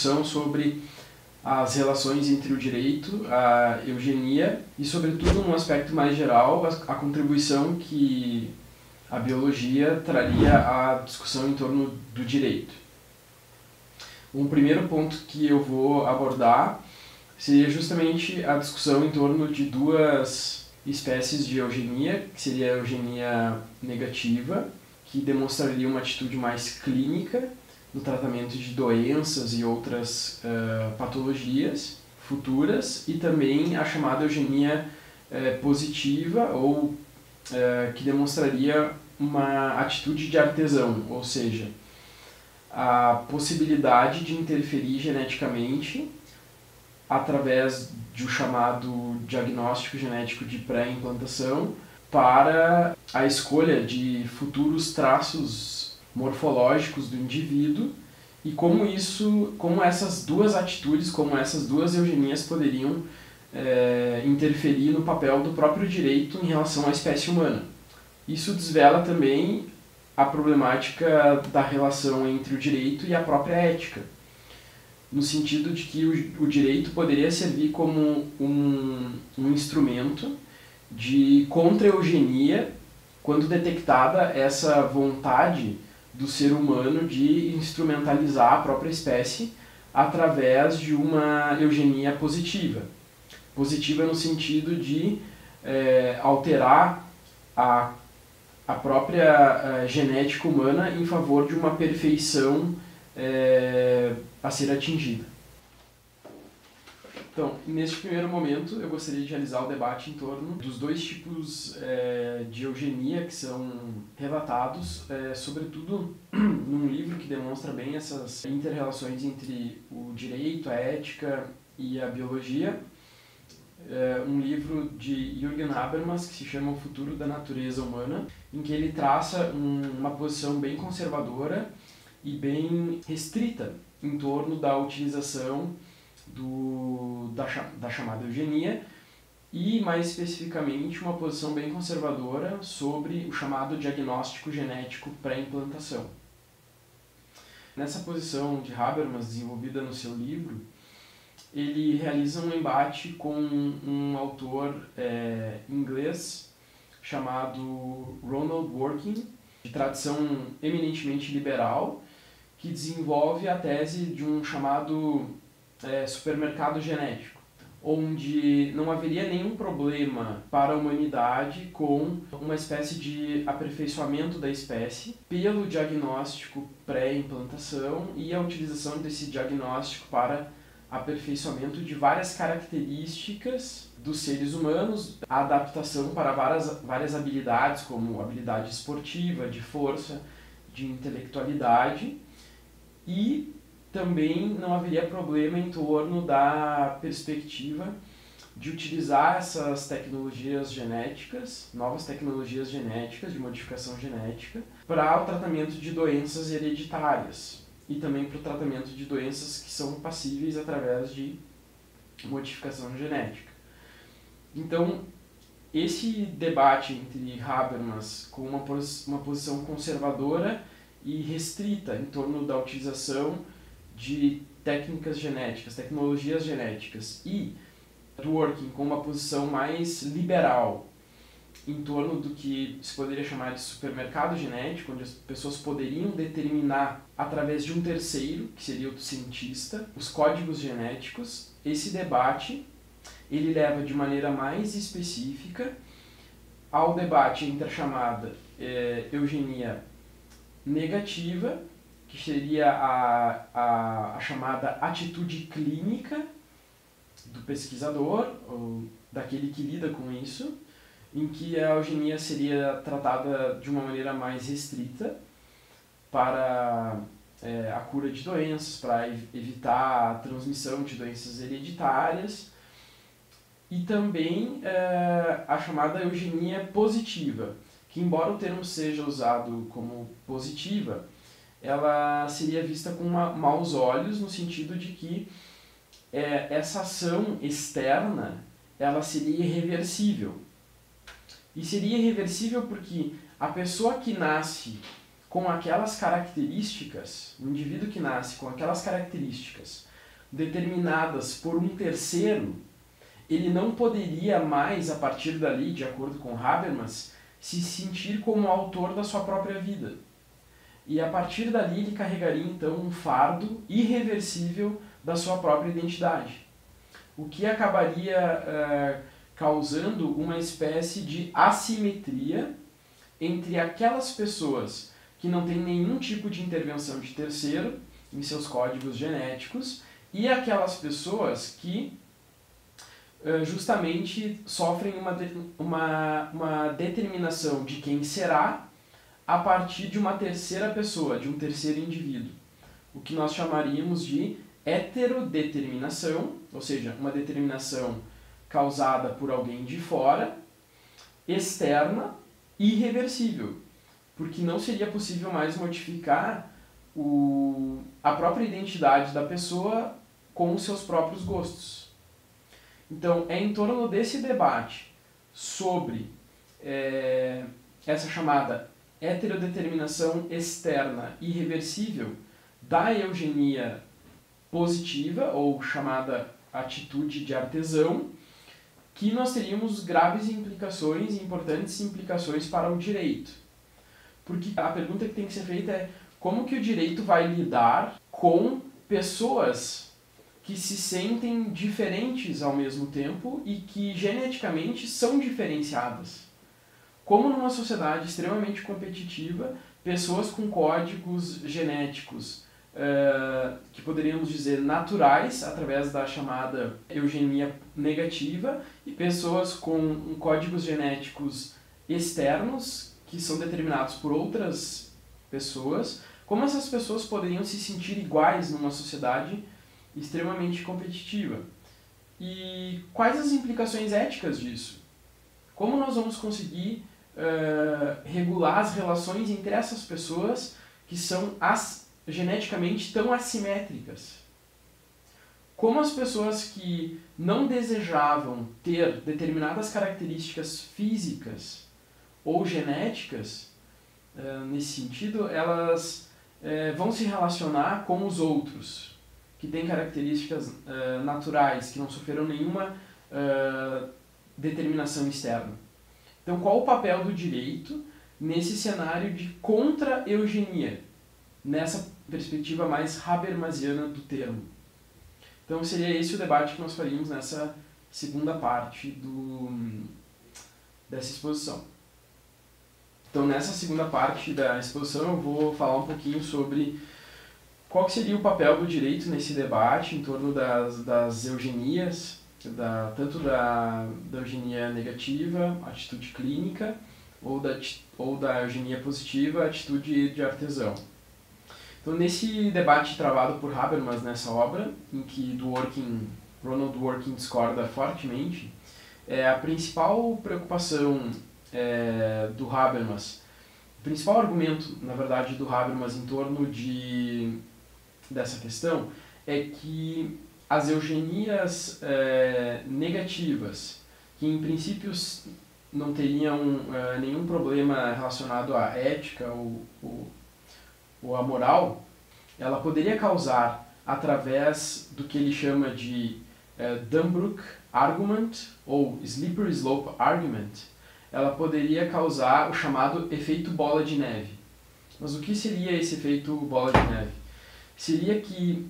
discussão sobre as relações entre o direito, a eugenia e, sobretudo, num aspecto mais geral, a contribuição que a biologia traria à discussão em torno do direito. Um primeiro ponto que eu vou abordar seria justamente a discussão em torno de duas espécies de eugenia, que seria a eugenia negativa, que demonstraria uma atitude mais clínica no tratamento de doenças e outras patologias futuras, e também a chamada eugenia positiva, ou que demonstraria uma atitude de artesão, ou seja, a possibilidade de interferir geneticamente através de um chamado diagnóstico genético de pré-implantação para a escolha de futuros traços morfológicos do indivíduo, e como essas duas atitudes, como essas duas eugenias poderiam interferir no papel do próprio direito em relação à espécie humana. Isso desvela também a problemática da relação entre o direito e a própria ética, no sentido de que o direito poderia servir como um instrumento de contra-eugenia quando detectada essa vontade do ser humano de instrumentalizar a própria espécie através de uma eugenia positiva. Positiva no sentido de alterar a própria genética humana em favor de uma perfeição a ser atingida. Então, neste primeiro momento, eu gostaria de realizar o debate em torno dos dois tipos de eugenia que são relatados, sobretudo num livro que demonstra bem essas inter-relações entre o direito, a ética e a biologia. Um livro de Jürgen Habermas que se chama O Futuro da Natureza Humana, em que ele traça uma posição bem conservadora e bem restrita em torno da utilização da chamada eugenia, e mais especificamente uma posição bem conservadora sobre o chamado diagnóstico genético pré-implantação. Nessa posição de Habermas, desenvolvida no seu livro, ele realiza um embate com um autor inglês chamado Ronald Dworkin, de tradição eminentemente liberal, que desenvolve a tese de um chamado supermercado genético, onde não haveria nenhum problema para a humanidade com uma espécie de aperfeiçoamento da espécie pelo diagnóstico pré-implantação e a utilização desse diagnóstico para aperfeiçoamento de várias características dos seres humanos, a adaptação para várias habilidades, como habilidade esportiva, de força, de intelectualidade, e também não haveria problema em torno da perspectiva de utilizar essas tecnologias genéticas, novas tecnologias genéticas, de modificação genética, para o tratamento de doenças hereditárias e também para o tratamento de doenças que são passíveis através de modificação genética. Então, esse debate entre Habermas com uma posição conservadora e restrita em torno da utilização de técnicas genéticas, tecnologias genéticas, e Dworkin com uma posição mais liberal em torno do que se poderia chamar de supermercado genético, onde as pessoas poderiam determinar através de um terceiro, que seria o cientista, os códigos genéticos. Esse debate ele leva de maneira mais específica ao debate entre a chamada eugenia negativa, que seria a chamada atitude clínica do pesquisador, ou daquele que lida com isso, em que a eugenia seria tratada de uma maneira mais restrita para a cura de doenças, para evitar a transmissão de doenças hereditárias, e também a chamada eugenia positiva, que, embora o termo seja usado como positiva, ela seria vista com maus olhos, no sentido de que essa ação externa ela seria irreversível. E seria irreversível porque a pessoa que nasce com aquelas características, o indivíduo que nasce com aquelas características, determinadas por um terceiro, ele não poderia mais, a partir dali, de acordo com Habermas, se sentir como autor da sua própria vida. E a partir dali ele carregaria então um fardo irreversível da sua própria identidade, o que acabaria causando uma espécie de assimetria entre aquelas pessoas que não têm nenhum tipo de intervenção de terceiro em seus códigos genéticos e aquelas pessoas que justamente sofrem uma determinação de quem será a partir de uma terceira pessoa, de um terceiro indivíduo. O que nós chamaríamos de heterodeterminação, ou seja, uma determinação causada por alguém de fora, externa e irreversível, porque não seria possível mais modificar a própria identidade da pessoa com os seus próprios gostos. Então, é em torno desse debate sobre essa chamada heterodeterminação externa irreversível da eugenia positiva, ou chamada atitude de artesão, que nós teríamos graves implicações, importantes implicações para o direito. Porque a pergunta que tem que ser feita é como que o direito vai lidar com pessoas que se sentem diferentes ao mesmo tempo e que geneticamente são diferenciadas. Como numa sociedade extremamente competitiva, pessoas com códigos genéticos que poderíamos dizer naturais, através da chamada eugenia negativa, e pessoas com códigos genéticos externos, que são determinados por outras pessoas, como essas pessoas poderiam se sentir iguais numa sociedade extremamente competitiva? E quais as implicações éticas disso? Como nós vamos conseguir regular as relações entre essas pessoas que são geneticamente tão assimétricas? Como as pessoas que não desejavam ter determinadas características físicas ou genéticas, nesse sentido, elas vão se relacionar com os outros, que têm características naturais, que não sofreram nenhuma determinação externa. Então, qual o papel do direito nesse cenário de contra-eugenia, nessa perspectiva mais habermasiana do termo? Então, seria esse o debate que nós faríamos nessa segunda parte dessa exposição. Então, nessa segunda parte da exposição, eu vou falar um pouquinho sobre qual que seria o papel do direito nesse debate em torno das eugenias, tanto da eugenia negativa, atitude clínica, ou da eugenia positiva, atitude de artesão. Então, nesse debate travado por Habermas nessa obra, em que Ronald Dworkin discorda fortemente, a principal preocupação do Habermas, o principal argumento, na verdade, do Habermas em torno dessa questão é que as eugenias negativas, que em princípio não teriam nenhum problema relacionado à ética ou à moral, ela poderia causar, através do que ele chama de Dunbrook Argument ou Slippery Slope Argument, ela poderia causar o chamado efeito bola de neve. Mas o que seria esse efeito bola de neve? Seria que,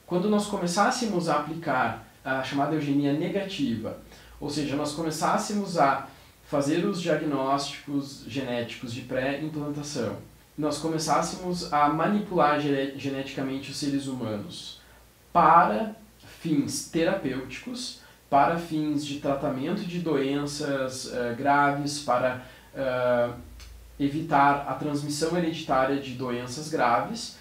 quando nós começássemos a aplicar a chamada eugenia negativa, ou seja, nós começássemos a fazer os diagnósticos genéticos de pré-implantação, nós começássemos a manipular geneticamente os seres humanos para fins terapêuticos, para fins de tratamento de doenças graves, para evitar a transmissão hereditária de doenças graves,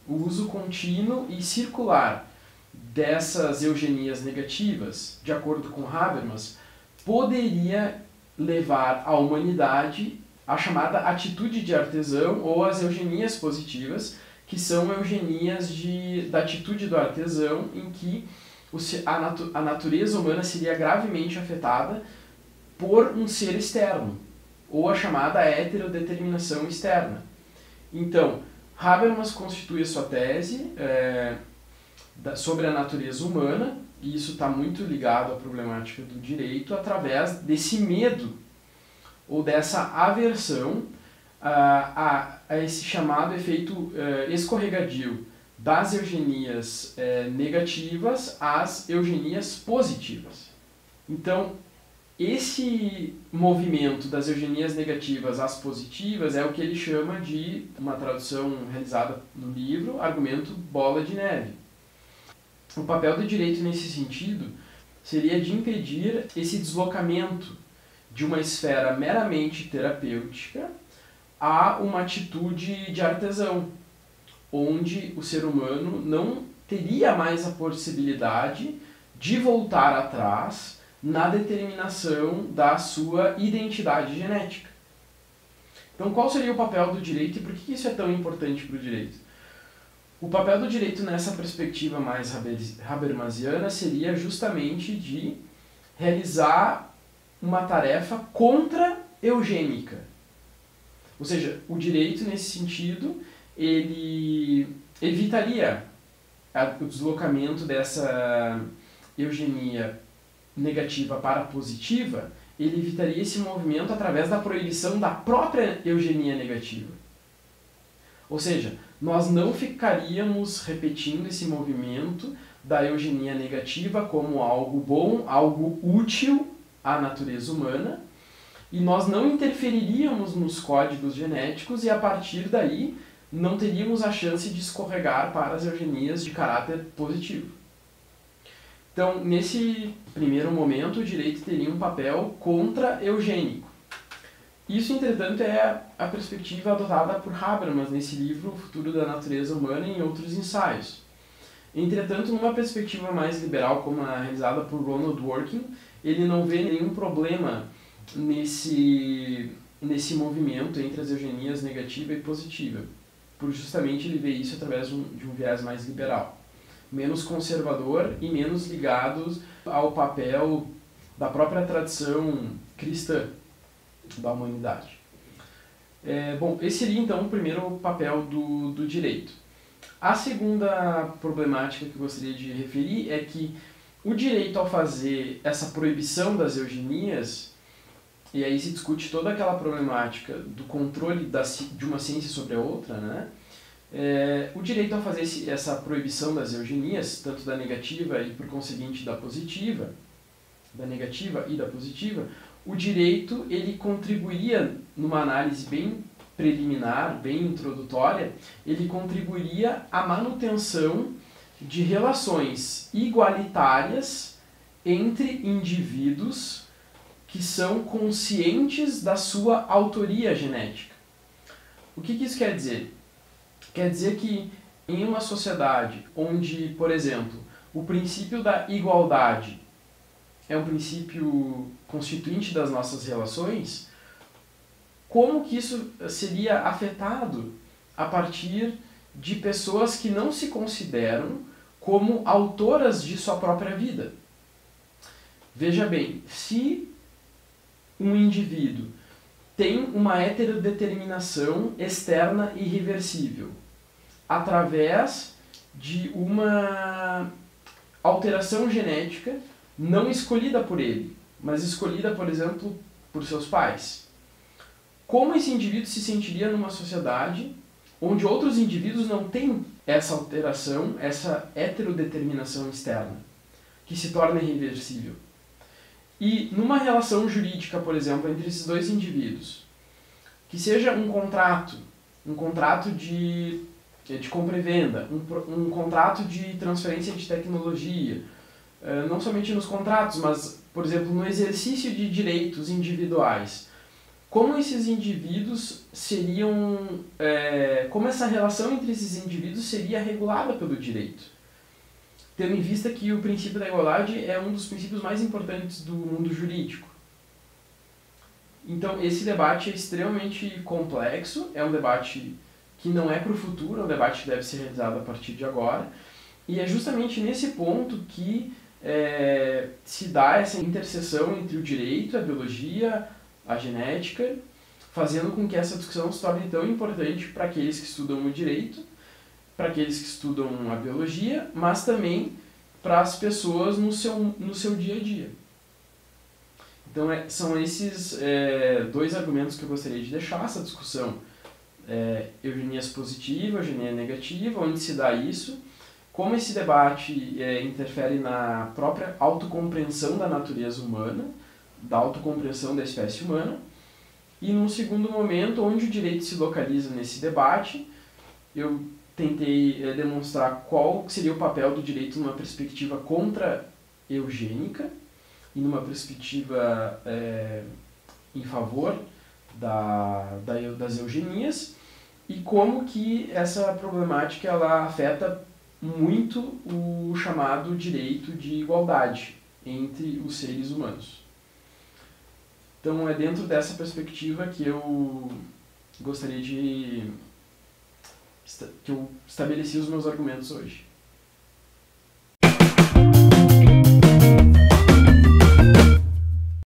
o uso contínuo e circular dessas eugenias negativas, de acordo com Habermas, poderia levar a humanidade à chamada atitude de artesão ou as eugenias positivas, que são eugenias da atitude do artesão, em que a natureza humana seria gravemente afetada por um ser externo, ou a chamada heterodeterminação externa. Então, Habermas constitui a sua tese sobre a natureza humana, e isso está muito ligado à problemática do direito, através desse medo ou dessa aversão a esse chamado efeito escorregadio das eugenias negativas às eugenias positivas. Então, esse movimento das eugenias negativas às positivas é o que ele chama de, uma tradução realizada no livro, argumento bola de neve. O papel do direito nesse sentido seria de impedir esse deslocamento de uma esfera meramente terapêutica a uma atitude de artesão, onde o ser humano não teria mais a possibilidade de voltar atrás na determinação da sua identidade genética. Então, qual seria o papel do direito e por que isso é tão importante para o direito? O papel do direito nessa perspectiva mais habermasiana seria justamente de realizar uma tarefa contra-eugênica. Ou seja, o direito, nesse sentido, ele evitaria o deslocamento dessa eugenia negativa para positiva, ele evitaria esse movimento através da proibição da própria eugenia negativa. Ou seja, nós não ficaríamos repetindo esse movimento da eugenia negativa como algo bom, algo útil à natureza humana, e nós não interferiríamos nos códigos genéticos e a partir daí não teríamos a chance de escorregar para as eugenias de caráter positivo. Então, nesse primeiro momento, o direito teria um papel contra-eugênico. Isso, entretanto, é a perspectiva adotada por Habermas nesse livro O Futuro da Natureza Humana e em outros ensaios. Entretanto, numa perspectiva mais liberal, como a realizada por Ronald Dworkin, ele não vê nenhum problema nesse movimento entre as eugenias negativa e positiva, por justamente ele vê isso através de um viés mais liberal, menos conservador e menos ligados ao papel da própria tradição cristã da humanidade. Bom, esse seria então o primeiro papel do direito. A segunda problemática que eu gostaria de referir é que o direito, ao fazer essa proibição das eugenias, e aí se discute toda aquela problemática do controle de uma ciência sobre a outra, né? O direito, ao fazer essa proibição das eugenias, tanto da negativa e por conseguinte da positiva, da negativa e da positiva, o direito ele contribuiria, numa análise bem preliminar, bem introdutória, ele contribuiria à manutenção de relações igualitárias entre indivíduos que são conscientes da sua autoria genética. O que isso quer dizer? Quer dizer que em uma sociedade onde, por exemplo, o princípio da igualdade é um princípio constituinte das nossas relações, como que isso seria afetado a partir de pessoas que não se consideram como autoras de sua própria vida? Veja bem, se um indivíduo tem uma heterodeterminação externa irreversível através de uma alteração genética não escolhida por ele, mas escolhida, por exemplo, por seus pais. Como esse indivíduo se sentiria numa sociedade onde outros indivíduos não têm essa alteração, essa heterodeterminação externa, que se torna irreversível? E numa relação jurídica, por exemplo, entre esses dois indivíduos, que seja um contrato de compra e venda, um contrato de transferência de tecnologia, não somente nos contratos, mas, por exemplo, no exercício de direitos individuais, como esses indivíduos seriam, como essa relação entre esses indivíduos seria regulada pelo direito, tendo em vista que o princípio da igualdade é um dos princípios mais importantes do mundo jurídico. Então, esse debate é extremamente complexo, é um debate que não é para o futuro, é um debate que deve ser realizado a partir de agora, e é justamente nesse ponto que se dá essa interseção entre o direito, a biologia, a genética, fazendo com que essa discussão se torne tão importante para aqueles que estudam o direito, para aqueles que estudam a biologia, mas também para as pessoas no seu dia a dia. Então, são esses dois argumentos que eu gostaria de deixar, essa discussão eugenia positiva, eugenia negativa, onde se dá isso, como esse debate interfere na própria autocompreensão da natureza humana, da autocompreensão da espécie humana, e num segundo momento, onde o direito se localiza nesse debate, eu tentei demonstrar qual seria o papel do direito numa perspectiva contra-eugênica e numa perspectiva em favor das eugenias, e como que essa problemática ela afeta muito o chamado direito de igualdade entre os seres humanos. Então é dentro dessa perspectiva que eu gostaria que eu estabeleci os meus argumentos hoje.